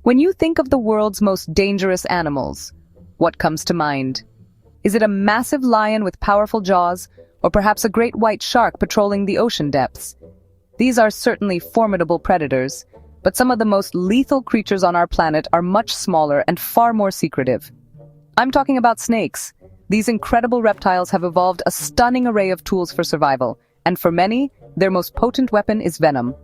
When you think of the world's most dangerous animals, what comes to mind? Is it a massive lion with powerful jaws, or perhaps a great white shark patrolling the ocean depths? These are certainly formidable predators, but some of the most lethal creatures on our planet are much smaller and far more secretive. I'm talking about snakes. These incredible reptiles have evolved a stunning array of tools for survival, and for many, their most potent weapon is venom.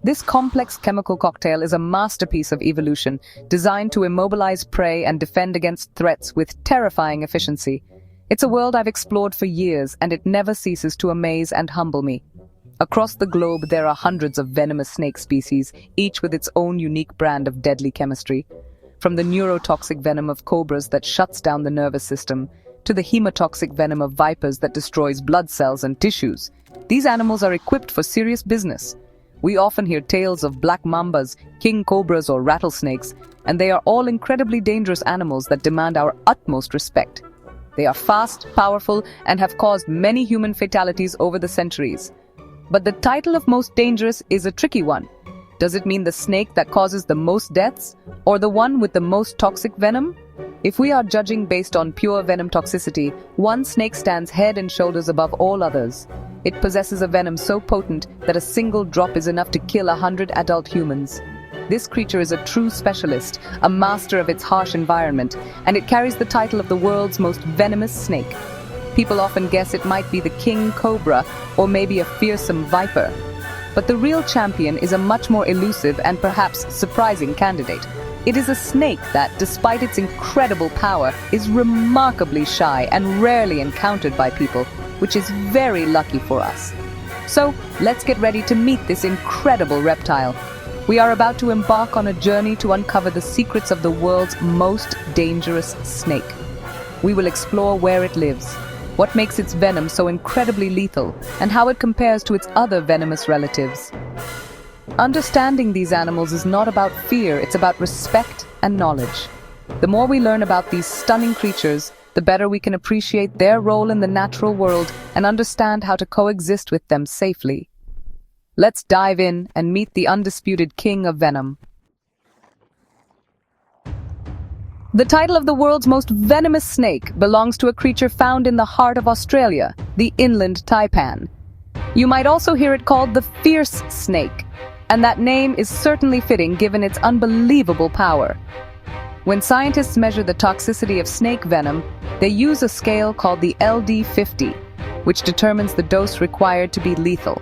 This complex chemical cocktail is a masterpiece of evolution, designed to immobilize prey and defend against threats with terrifying efficiency. It's a world I've explored for years, and it never ceases to amaze and humble me. Across the globe, there are hundreds of venomous snake species, each with its own unique brand of deadly chemistry. From the neurotoxic venom of cobras that shuts down the nervous system, to the hemotoxic venom of vipers that destroys blood cells and tissues, these animals are equipped for serious business. We often hear tales of black mambas, king cobras, or rattlesnakes, and they are all incredibly dangerous animals that demand our utmost respect. They are fast, powerful, and have caused many human fatalities over the centuries. But the title of most dangerous is a tricky one. Does it mean the snake that causes the most deaths, or the one with the most toxic venom? If we are judging based on pure venom toxicity, one snake stands head and shoulders above all others. It possesses a venom so potent that a single drop is enough to kill 100 adult humans. This creature is a true specialist, a master of its harsh environment, and it carries the title of the world's most venomous snake. People often guess it might be the king cobra, or maybe a fearsome viper. But the real champion is a much more elusive and perhaps surprising candidate. It is a snake that, despite its incredible power, is remarkably shy and rarely encountered by people, which is very lucky for us. So, let's get ready to meet this incredible reptile. We are about to embark on a journey to uncover the secrets of the world's most dangerous snake. We will explore where it lives, what makes its venom so incredibly lethal, and how it compares to its other venomous relatives. Understanding these animals is not about fear, it's about respect and knowledge. The more we learn about these stunning creatures, the better we can appreciate their role in the natural world and understand how to coexist with them safely. Let's dive in and meet the undisputed king of venom. The title of the world's most venomous snake belongs to a creature found in the heart of Australia, the inland taipan. You might also hear it called the fierce snake, and that name is certainly fitting given its unbelievable power. When scientists measure the toxicity of snake venom, they use a scale called the LD50, which determines the dose required to be lethal.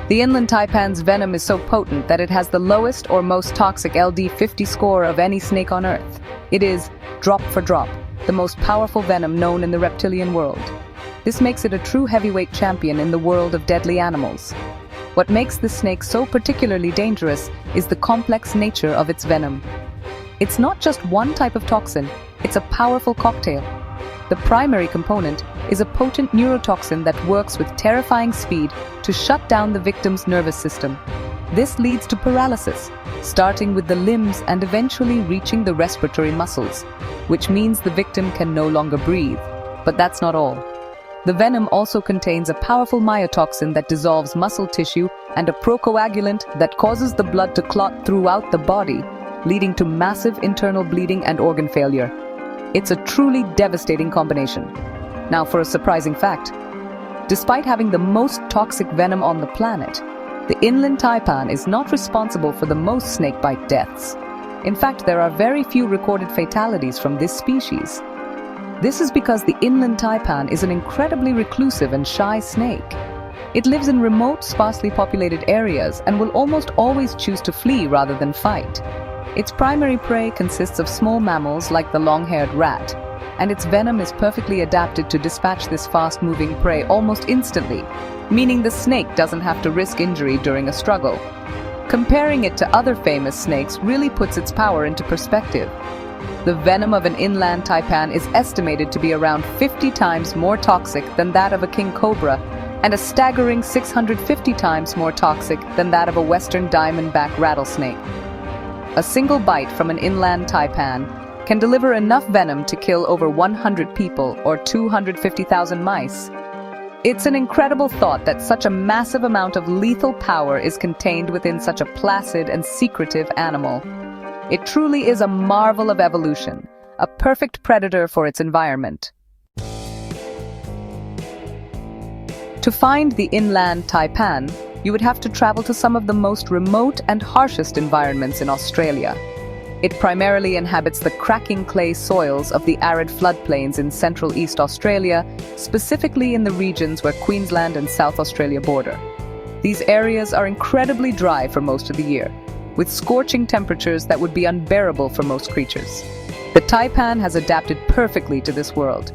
The inland taipan's venom is so potent that it has the lowest or most toxic LD50 score of any snake on Earth. It is, drop for drop, the most powerful venom known in the reptilian world. This makes it a true heavyweight champion in the world of deadly animals. What makes this snake so particularly dangerous is the complex nature of its venom. It's not just one type of toxin, it's a powerful cocktail. The primary component is a potent neurotoxin that works with terrifying speed to shut down the victim's nervous system. This leads to paralysis, starting with the limbs and eventually reaching the respiratory muscles, which means the victim can no longer breathe. But that's not all. The venom also contains a powerful myotoxin that dissolves muscle tissue and a procoagulant that causes the blood to clot throughout the body, leading to massive internal bleeding and organ failure. It's a truly devastating combination. Now for a surprising fact. Despite having the most toxic venom on the planet, the inland taipan is not responsible for the most snakebite deaths. In fact, there are very few recorded fatalities from this species. This is because the inland taipan is an incredibly reclusive and shy snake. It lives in remote, sparsely populated areas and will almost always choose to flee rather than fight. Its primary prey consists of small mammals like the long-haired rat, and its venom is perfectly adapted to dispatch this fast-moving prey almost instantly, meaning the snake doesn't have to risk injury during a struggle. Comparing it to other famous snakes really puts its power into perspective. The venom of an inland taipan is estimated to be around 50 times more toxic than that of a king cobra, and a staggering 650 times more toxic than that of a western diamondback rattlesnake. A single bite from an inland taipan can deliver enough venom to kill over 100 people or 250,000 mice. It's an incredible thought that such a massive amount of lethal power is contained within such a placid and secretive animal. It truly is a marvel of evolution, a perfect predator for its environment. To find the inland taipan, you would have to travel to some of the most remote and harshest environments in Australia. It primarily inhabits the cracking clay soils of the arid floodplains in central East Australia, specifically in the regions where Queensland and South Australia border. These areas are incredibly dry for most of the year, with scorching temperatures that would be unbearable for most creatures. The taipan has adapted perfectly to this world.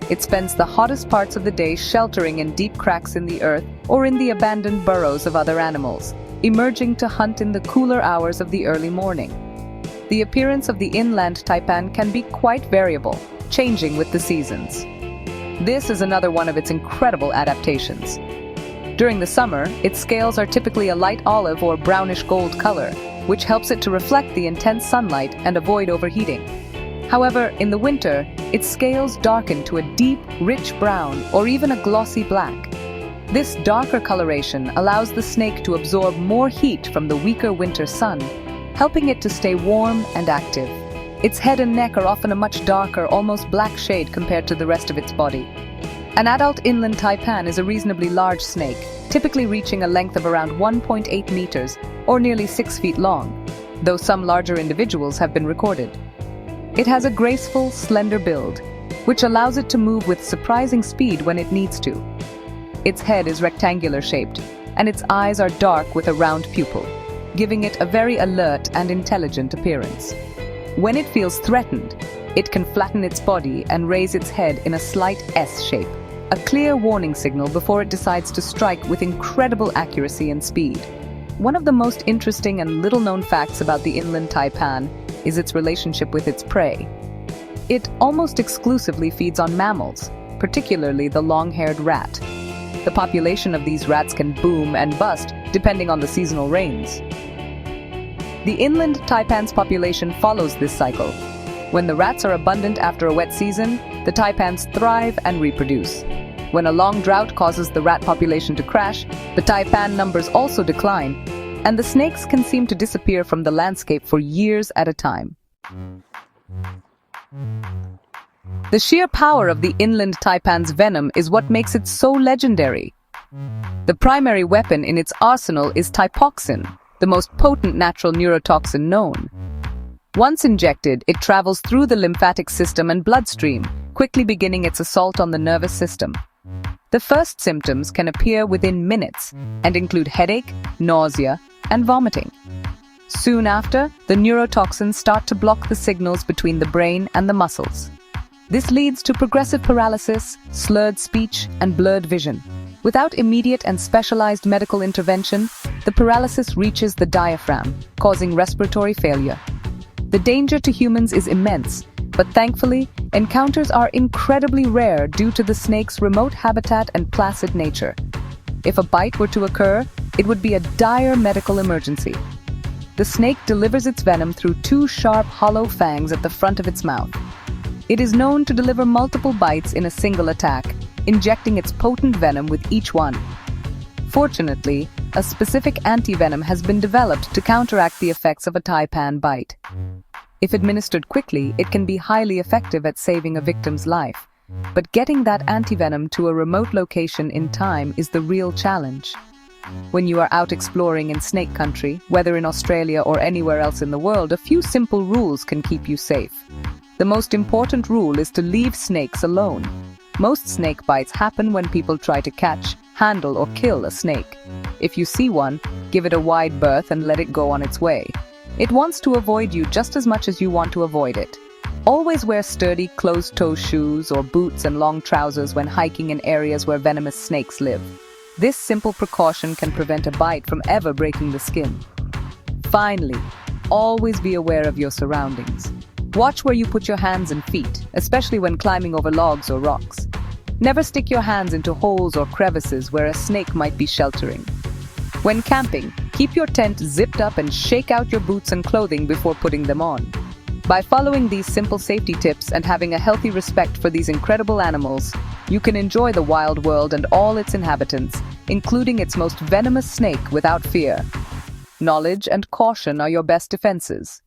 It spends the hottest parts of the day sheltering in deep cracks in the earth or in the abandoned burrows of other animals, emerging to hunt in the cooler hours of the early morning. The appearance of the inland taipan can be quite variable, changing with the seasons. This is another one of its incredible adaptations. During the summer, its scales are typically a light olive or brownish gold color, which helps it to reflect the intense sunlight and avoid overheating. However, in the winter, its scales darken to a deep, rich brown or even a glossy black. This darker coloration allows the snake to absorb more heat from the weaker winter sun, helping it to stay warm and active. Its head and neck are often a much darker, almost black shade compared to the rest of its body. An adult inland taipan is a reasonably large snake, typically reaching a length of around 1.8 meters or nearly 6 feet long, though some larger individuals have been recorded. It has a graceful, slender build, which allows it to move with surprising speed when it needs to. Its head is rectangular shaped, and its eyes are dark with a round pupil, giving it a very alert and intelligent appearance. When it feels threatened, it can flatten its body and raise its head in a slight S shape, a clear warning signal before it decides to strike with incredible accuracy and speed. One of the most interesting and little-known facts about the inland taipan is its relationship with its prey. It almost exclusively feeds on mammals, particularly the long-haired rat. The population of these rats can boom and bust depending on the seasonal rains. The inland taipan's population follows this cycle. When the rats are abundant after a wet season, the taipans thrive and reproduce. When a long drought causes the rat population to crash, the taipan numbers also decline, and the snakes can seem to disappear from the landscape for years at a time. The sheer power of the inland taipan's venom is what makes it so legendary. The primary weapon in its arsenal is taipoxin, the most potent natural neurotoxin known. Once injected, it travels through the lymphatic system and bloodstream, quickly beginning its assault on the nervous system. The first symptoms can appear within minutes and include headache, nausea, and vomiting. Soon after, the neurotoxins start to block the signals between the brain and the muscles. This leads to progressive paralysis, slurred speech, and blurred vision. Without immediate and specialized medical intervention, the paralysis reaches the diaphragm, causing respiratory failure. The danger to humans is immense, but thankfully, encounters are incredibly rare due to the snake's remote habitat and placid nature. If a bite were to occur, it would be a dire medical emergency. The snake delivers its venom through 2 sharp, hollow fangs at the front of its mouth. It is known to deliver multiple bites in a single attack, injecting its potent venom with each one. Fortunately, a specific antivenom has been developed to counteract the effects of a taipan bite. If administered quickly, it can be highly effective at saving a victim's life. But getting that antivenom to a remote location in time is the real challenge. When you are out exploring in snake country, whether in Australia or anywhere else in the world, a few simple rules can keep you safe. The most important rule is to leave snakes alone. Most snake bites happen when people try to catch, handle, or kill a snake. If you see one, give it a wide berth and let it go on its way. It wants to avoid you just as much as you want to avoid it. Always wear sturdy, closed-toe shoes or boots and long trousers when hiking in areas where venomous snakes live. This simple precaution can prevent a bite from ever breaking the skin. Finally, always be aware of your surroundings. Watch where you put your hands and feet, especially when climbing over logs or rocks. Never stick your hands into holes or crevices where a snake might be sheltering. When camping, keep your tent zipped up and shake out your boots and clothing before putting them on. By following these simple safety tips and having a healthy respect for these incredible animals, you can enjoy the wild world and all its inhabitants, including its most venomous snake, without fear. Knowledge and caution are your best defenses.